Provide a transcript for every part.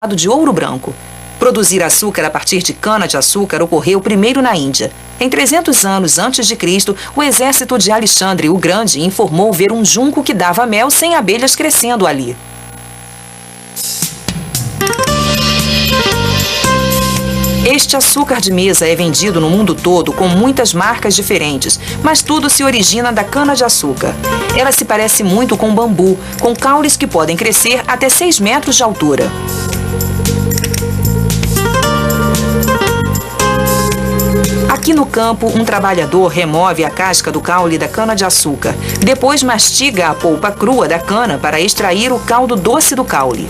de ouro branco. Produzir açúcar a partir de cana-de-açúcar ocorreu primeiro na Índia. Em 300 anos antes de Cristo, o exército de Alexandre o Grande informou ver um junco que dava mel sem abelhas crescendo ali. Este açúcar de mesa é vendido no mundo todo com muitas marcas diferentes, mas tudo se origina da cana-de-açúcar. Ela se parece muito com bambu, com caules que podem crescer até 6 metros de altura. Aqui no campo, um trabalhador remove a casca do caule da cana-de-açúcar. Depois mastiga a polpa crua da cana para extrair o caldo doce do caule.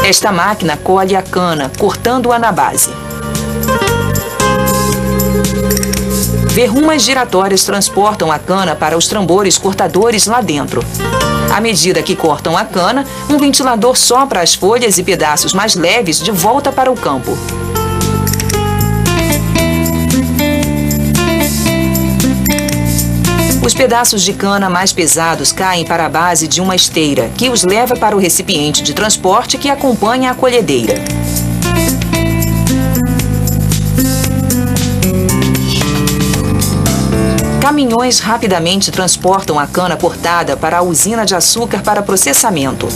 Esta máquina colhe a cana, cortando-a na base. Verrumas giratórias transportam a cana para os tambores cortadores lá dentro. À medida que cortam a cana, um ventilador sopra as folhas e pedaços mais leves de volta para o campo. Os pedaços de cana mais pesados caem para a base de uma esteira, que os leva para o recipiente de transporte que acompanha a colhedeira. Caminhões rapidamente transportam a cana cortada para a usina de açúcar para processamento.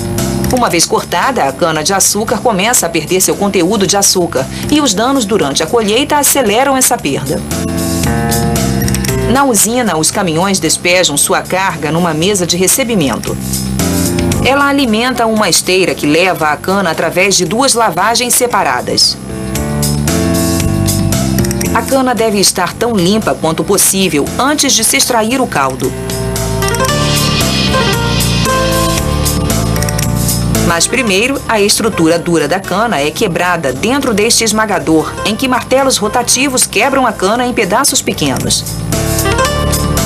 Uma vez cortada, a cana-de-açúcar começa a perder seu conteúdo de açúcar e os danos durante a colheita aceleram essa perda. Na usina, os caminhões despejam sua carga numa mesa de recebimento. Ela alimenta uma esteira que leva a cana através de 2 lavagens separadas. A cana deve estar tão limpa quanto possível antes de se extrair o caldo. Mas primeiro, a estrutura dura da cana é quebrada dentro deste esmagador, em que martelos rotativos quebram a cana em pedaços pequenos.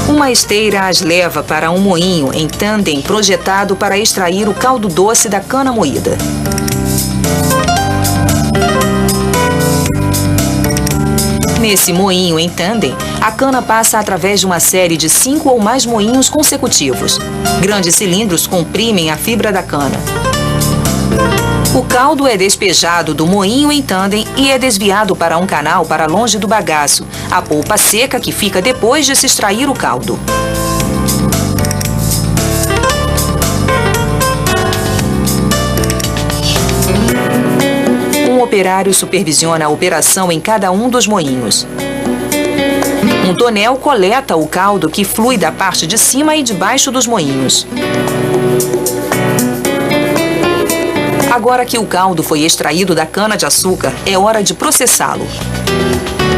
Uma esteira as leva para um moinho em tandem projetado para extrair o caldo doce da cana moída. Nesse moinho em tandem, a cana passa através de uma série de 5 ou mais moinhos consecutivos. Grandes cilindros comprimem a fibra da cana. O caldo é despejado do moinho em tandem e é desviado para um canal para longe do bagaço, a polpa seca que fica depois de se extrair o caldo. Um operário supervisiona a operação em cada um dos moinhos. Um tonel coleta o caldo que flui da parte de cima e de baixo dos moinhos. Agora que o caldo foi extraído da cana-de-açúcar, é hora de processá-lo.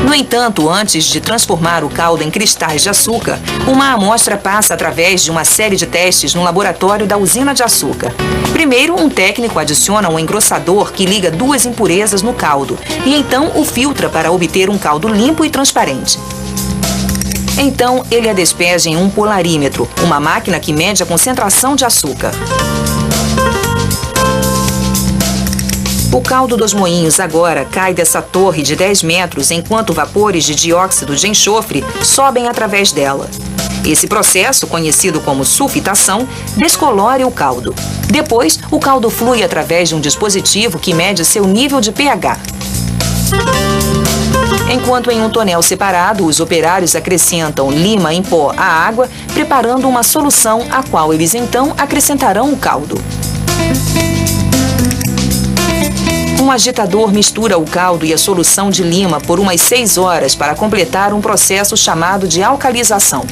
No entanto, antes de transformar o caldo em cristais de açúcar, uma amostra passa através de uma série de testes no laboratório da usina de açúcar. Primeiro, um técnico adiciona um engrossador que liga 2 impurezas no caldo e então o filtra para obter um caldo limpo e transparente. Então, ele a despeja em um polarímetro, uma máquina que mede a concentração de açúcar. O caldo dos moinhos agora cai dessa torre de 10 metros enquanto vapores de dióxido de enxofre sobem através dela. Esse processo, conhecido como sulfitação, descolore o caldo. Depois, o caldo flui através de um dispositivo que mede seu nível de pH. Enquanto em um tonel separado, os operários acrescentam lima em pó à água, preparando uma solução a qual eles então acrescentarão o caldo. Um agitador mistura o caldo e a solução de lima por umas 6 horas para completar um processo chamado de alcalização.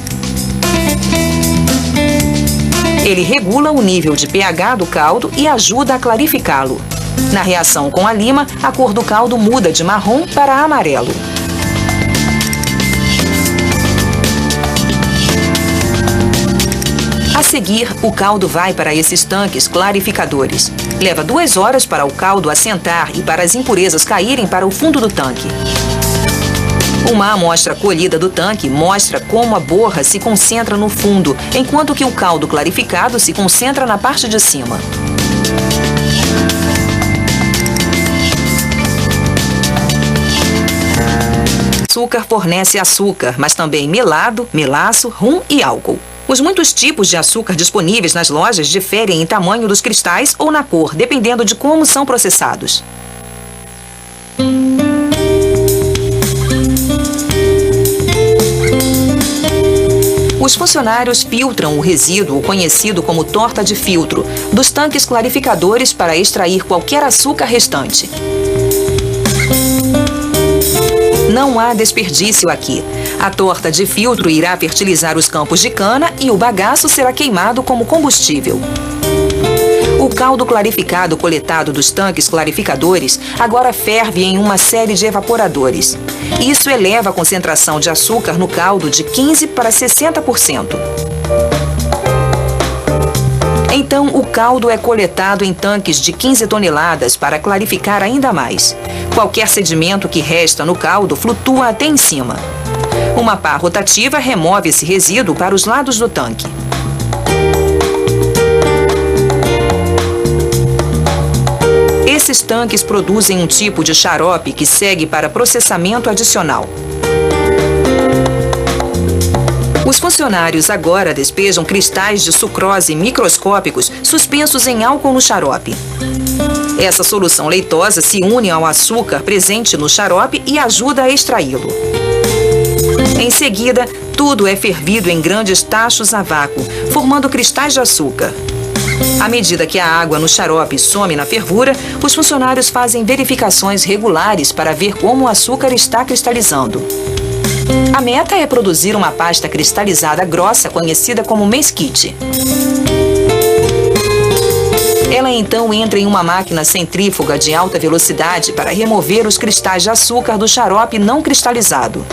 Ele regula o nível de pH do caldo e ajuda a clarificá-lo. Na reação com a lima, a cor do caldo muda de marrom para amarelo. A seguir, o caldo vai para esses tanques clarificadores. Leva 2 horas para o caldo assentar e para as impurezas caírem para o fundo do tanque. Uma amostra colhida do tanque mostra como a borra se concentra no fundo, enquanto que o caldo clarificado se concentra na parte de cima. Açúcar fornece açúcar, mas também melado, melaço, rum e álcool. Os muitos tipos de açúcar disponíveis nas lojas diferem em tamanho dos cristais ou na cor, dependendo de como são processados. Os funcionários filtram o resíduo, conhecido como torta de filtro, dos tanques clarificadores para extrair qualquer açúcar restante. Não há desperdício aqui. A torta de filtro irá fertilizar os campos de cana e o bagaço será queimado como combustível. O caldo clarificado coletado dos tanques clarificadores agora ferve em uma série de evaporadores. Isso eleva a concentração de açúcar no caldo de 15% para 60%. Então, o caldo é coletado em tanques de 15 toneladas para clarificar ainda mais. Qualquer sedimento que resta no caldo flutua até em cima. Uma pá rotativa remove esse resíduo para os lados do tanque. Esses tanques produzem um tipo de xarope que segue para processamento adicional. Os funcionários agora despejam cristais de sucrose microscópicos suspensos em álcool no xarope. Essa solução leitosa se une ao açúcar presente no xarope e ajuda a extraí-lo. Em seguida, tudo é fervido em grandes tachos a vácuo, formando cristais de açúcar. À medida que a água no xarope some na fervura, os funcionários fazem verificações regulares para ver como o açúcar está cristalizando. A meta é produzir uma pasta cristalizada grossa conhecida como mesquite. Ela então entra em uma máquina centrífuga de alta velocidade para remover os cristais de açúcar do xarope não cristalizado.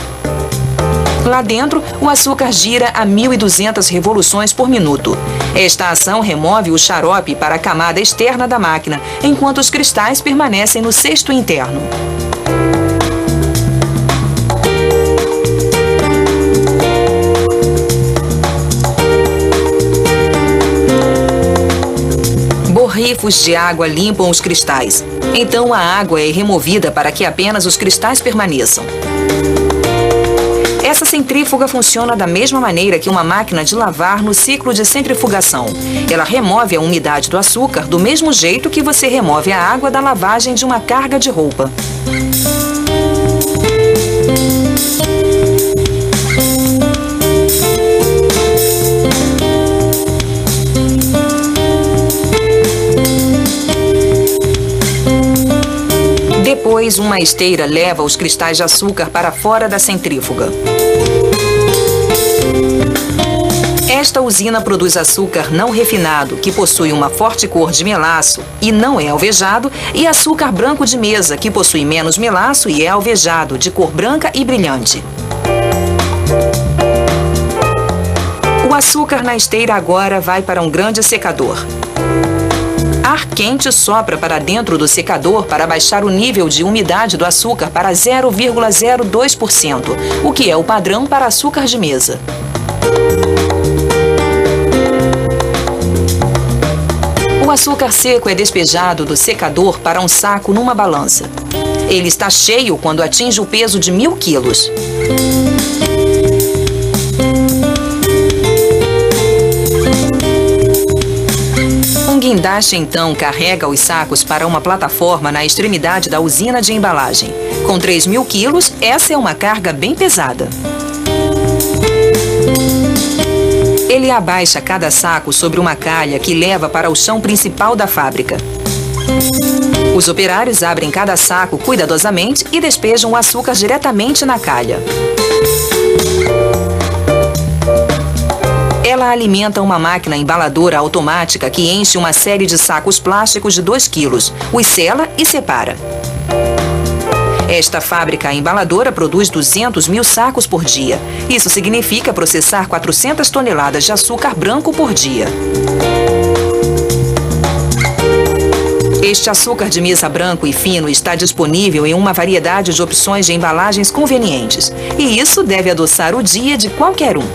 Lá dentro, o açúcar gira a 1.200 revoluções por minuto. Esta ação remove o xarope para a camada externa da máquina, enquanto os cristais permanecem no cesto interno. Borrifos de água limpam os cristais. Então a água é removida para que apenas os cristais permaneçam. Essa centrífuga funciona da mesma maneira que uma máquina de lavar no ciclo de centrifugação. Ela remove a umidade do açúcar do mesmo jeito que você remove a água da lavagem de uma carga de roupa. Depois, uma esteira leva os cristais de açúcar para fora da centrífuga. Esta usina produz açúcar não refinado, que possui uma forte cor de melaço e não é alvejado, e açúcar branco de mesa, que possui menos melaço e é alvejado, de cor branca e brilhante. O açúcar na esteira agora vai para um grande secador. Ar quente sopra para dentro do secador para baixar o nível de umidade do açúcar para 0,02%, o que é o padrão para açúcar de mesa. O açúcar seco é despejado do secador para um saco numa balança. Ele está cheio quando atinge o peso de 1.000 quilos. Um guindaste então carrega os sacos para uma plataforma na extremidade da usina de embalagem. Com 3.000 quilos, essa é uma carga bem pesada. Ele abaixa cada saco sobre uma calha que leva para o chão principal da fábrica. Os operários abrem cada saco cuidadosamente e despejam o açúcar diretamente na calha. Ela alimenta uma máquina embaladora automática que enche uma série de sacos plásticos de 2 quilos, os sela e separa. Esta fábrica embaladora produz 200.000 sacos por dia. Isso significa processar 400 toneladas de açúcar branco por dia. Este açúcar de mesa branco e fino está disponível em uma variedade de opções de embalagens convenientes. E isso deve adoçar o dia de qualquer um.